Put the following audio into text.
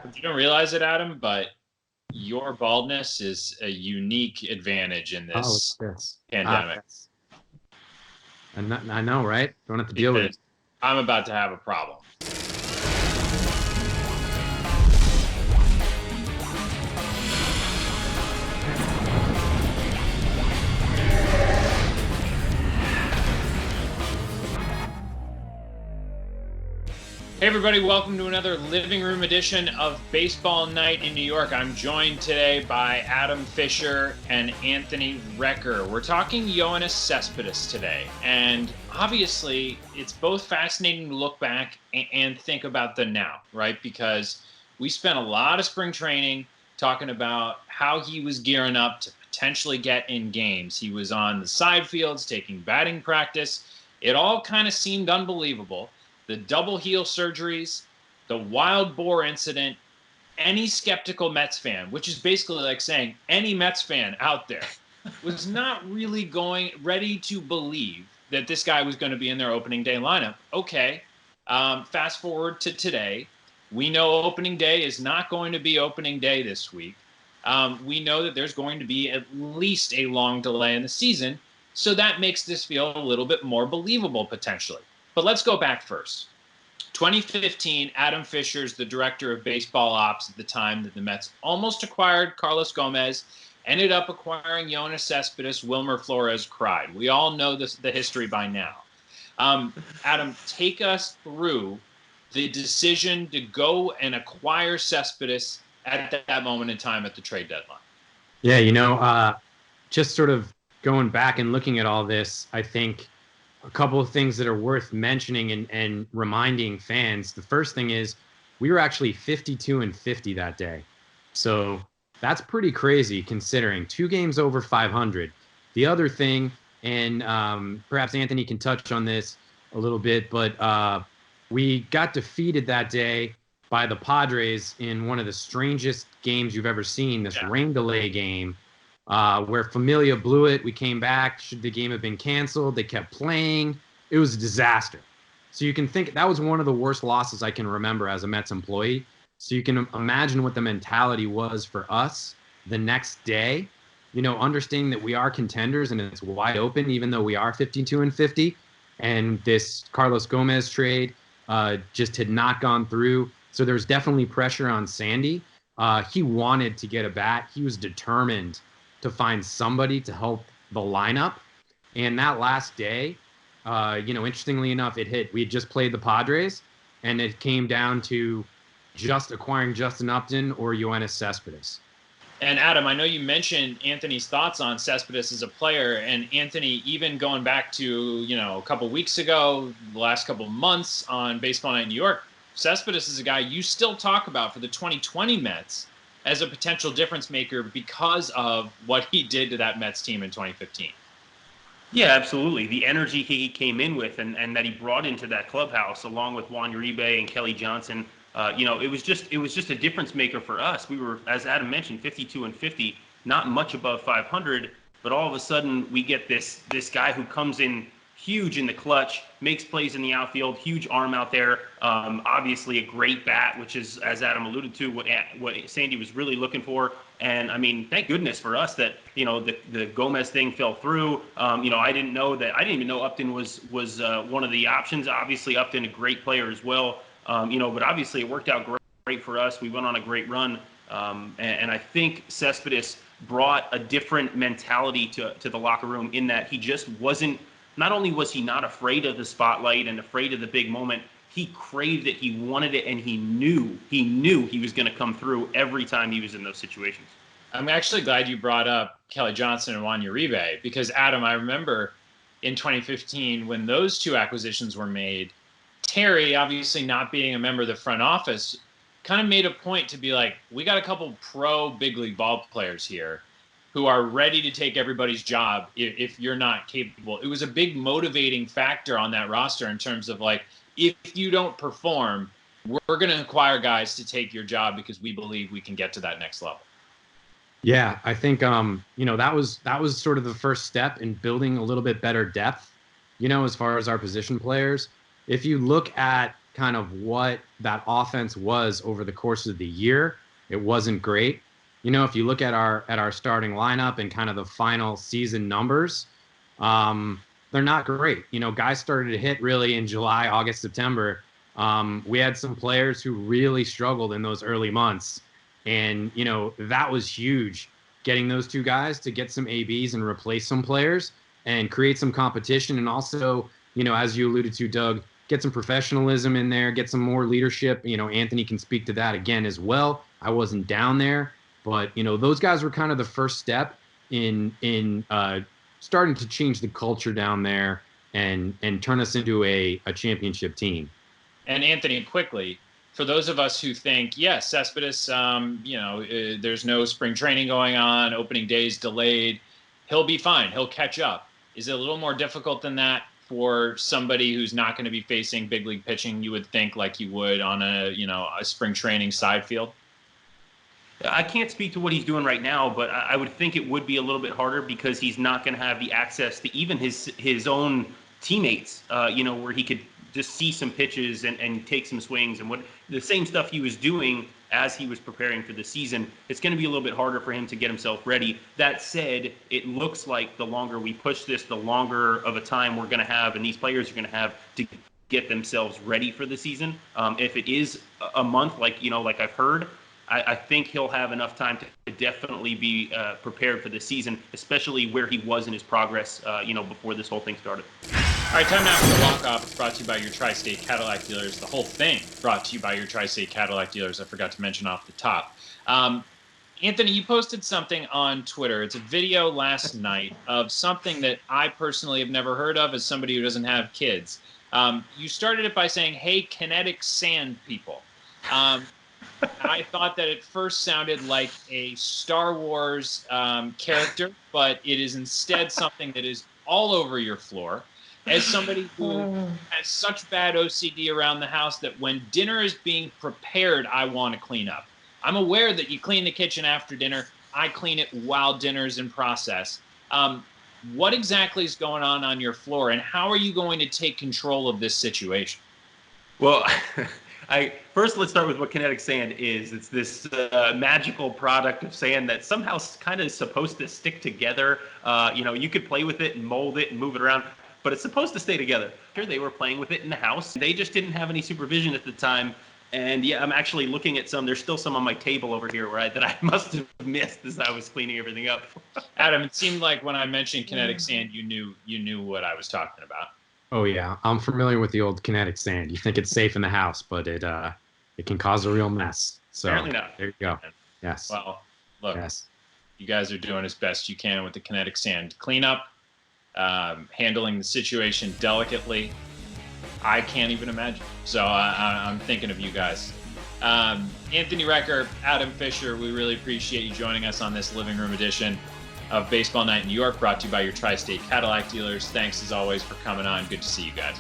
You don't realize it, Adam, but your baldness is a unique advantage in Oh, it's this this. pandemic Yes. I know, right? Don't have to deal with it. because I'm about to have a problem. Hey, everybody, welcome to another living room edition of Baseball Night in New York. I'm joined today by Adam Fisher and Anthony Recker. We're talking Yoenis Cespedes today, and obviously it's both fascinating to look back and think about the now, right? Because we spent a lot of spring training talking about how he was gearing up to potentially get in games. He was on the side fields taking batting practice. It all kind of seemed unbelievable. The double heel surgeries, the wild boar incident, any skeptical Mets fan, which is basically like saying any Mets fan out there, was not really ready to believe that this guy was going to be in their opening day lineup. Okay, fast forward to today. We know opening day is not going to be opening day this week. We know that there's going to be at least a long delay in the season. So that makes this feel a little bit more believable potentially. But let's go back first. 2015, Adam Fisher's the director of baseball ops at the time that the Mets almost acquired Carlos Gomez, ended up acquiring Yoenis Cespedes, Wilmer Flores cried. We all know the history by now. Adam, take us through the decision to go and acquire Cespedes at that moment in time at the trade deadline. Yeah, just sort of going back and looking at all this, I think a couple of things that are worth mentioning and reminding fans. The first thing is we were actually 52-50 that day. So that's pretty crazy considering 2 games over 500. The other thing, and perhaps Anthony can touch on this a little bit, but we got defeated that day by the Padres in one of the strangest games you've ever seen, this rain delay game. Where Familia blew it. We came back. Should the game have been canceled? They kept playing. It was a disaster. So you can think that was one of the worst losses I can remember as a Mets employee. So you can imagine what the mentality was for us the next day, understanding that we are contenders and it's wide open, even though we are 52-50. And this Carlos Gomez trade just had not gone through. So there's definitely pressure on Sandy. He wanted to get a bat. He was determined to find somebody to help the lineup. And that last day, interestingly enough, it hit. We had just played the Padres, and it came down to just acquiring Justin Upton or Yoenis Cespedes. And Adam, I know you mentioned Anthony's thoughts on Cespedes as a player, and Anthony, even going back to a couple weeks ago, the last couple months on Baseball Night in New York, Cespedes is a guy you still talk about for the 2020 Mets as a potential difference maker because of what he did to that Mets team in 2015. Yeah, absolutely. The energy he came in with and that he brought into that clubhouse, along with Juan Uribe and Kelly Johnson, it was just a difference maker for us. We were, as Adam mentioned, 52-50, not much above 500, but all of a sudden we get this guy who comes in huge in the clutch, makes plays in the outfield, huge arm out there. Obviously, a great bat, which is, as Adam alluded to, what Sandy was really looking for. And I mean, thank goodness for us that the Gomez thing fell through. I didn't even know Upton was one of the options. Obviously, Upton a great player as well. But obviously it worked out great for us. We went on a great run, and I think Cespedes brought a different mentality to the locker room in that he just wasn't. Not only was he not afraid of the spotlight and afraid of the big moment, he craved it, he wanted it, and he knew he was going to come through every time he was in those situations. I'm actually glad you brought up Kelly Johnson and Juan Uribe because, Adam, I remember in 2015 when those two acquisitions were made, Terry, obviously not being a member of the front office, kind of made a point to be like, we got a couple pro big league ball players here who are ready to take everybody's job if you're not capable. It was a big motivating factor on that roster in terms of like, if you don't perform, we're going to acquire guys to take your job because we believe we can get to that next level. Yeah, I think that was sort of the first step in building a little bit better depth, as far as our position players. If you look at kind of what that offense was over the course of the year, it wasn't great. You know, if you look at our starting lineup and kind of the final season numbers, they're not great. You know, guys started to hit really in July, August, September. We had some players who really struggled in those early months. And, you know, that was huge, getting those two guys to get some ABs and replace some players and create some competition. And also, you know, as you alluded to, Doug, get some professionalism in there, get some more leadership. You know, Anthony can speak to that again as well. I wasn't down there, but, you know, those guys were kind of the first step in starting to change the culture down there and turn us into a championship team. And Anthony, quickly, for those of us who think, yes, Cespedes, you know, there's no spring training going on, opening days delayed, he'll be fine, he'll catch up. Is it a little more difficult than that for somebody who's not going to be facing big league pitching, you would think, like you would on a, you know, a spring training side field? I can't speak to what he's doing right now, but I would think it would be a little bit harder because he's not going to have the access to even his own teammates, you know, where he could just see some pitches and take some swings and what the same stuff he was doing as he was preparing for the season. It's going to be a little bit harder for him to get himself ready. That said, it looks like the longer we push this, the longer of a time we're going to have, and these players are going to have to get themselves ready for the season. If it is a month, like, you know, like I've heard, I think he'll have enough time to definitely be prepared for the season, especially where he was in his progress, you know, before this whole thing started. All right, time now for the walk-off. It's brought to you by your Tri-State Cadillac dealers. The whole thing brought to you by your Tri-State Cadillac dealers. I forgot to mention off the top. Anthony, you posted something on Twitter. It's a video last night of something that I personally have never heard of as somebody who doesn't have kids. You started it by saying, "Hey, Kinetic Sand people." I thought that it first sounded like a Star Wars character, but it is instead something that is all over your floor. As somebody who has such bad OCD around the house that when dinner is being prepared, I want to clean up. I'm aware that you clean the kitchen after dinner. I clean it while dinner's in process. What exactly is going on your floor, and how are you going to take control of this situation? Well, first, let's start with what Kinetic Sand is. It's this magical product of sand that somehow kind of is supposed to stick together. You know, you could play with it and mold it and move it around, but it's supposed to stay together. They were playing with it in the house. They just didn't have any supervision at the time. And yeah, I'm actually looking at some. There's still some on my table over here that I must have missed as I was cleaning everything up. Adam, it seemed like when I mentioned Kinetic Sand, you knew what I was talking about. Oh yeah, I'm familiar with the old Kinetic Sand. You think it's safe in the house, but it can cause a real mess. So apparently not. There you go. Yes. Well, look, yes. You guys are doing as best you can with the Kinetic Sand cleanup, handling the situation delicately. I can't even imagine. So I'm thinking of you guys. Anthony Recker, Adam Fisher, we really appreciate you joining us on this living room edition of Baseball Night in New York, brought to you by your Tri-State Cadillac dealers. Thanks as always for coming on. Good to see you guys.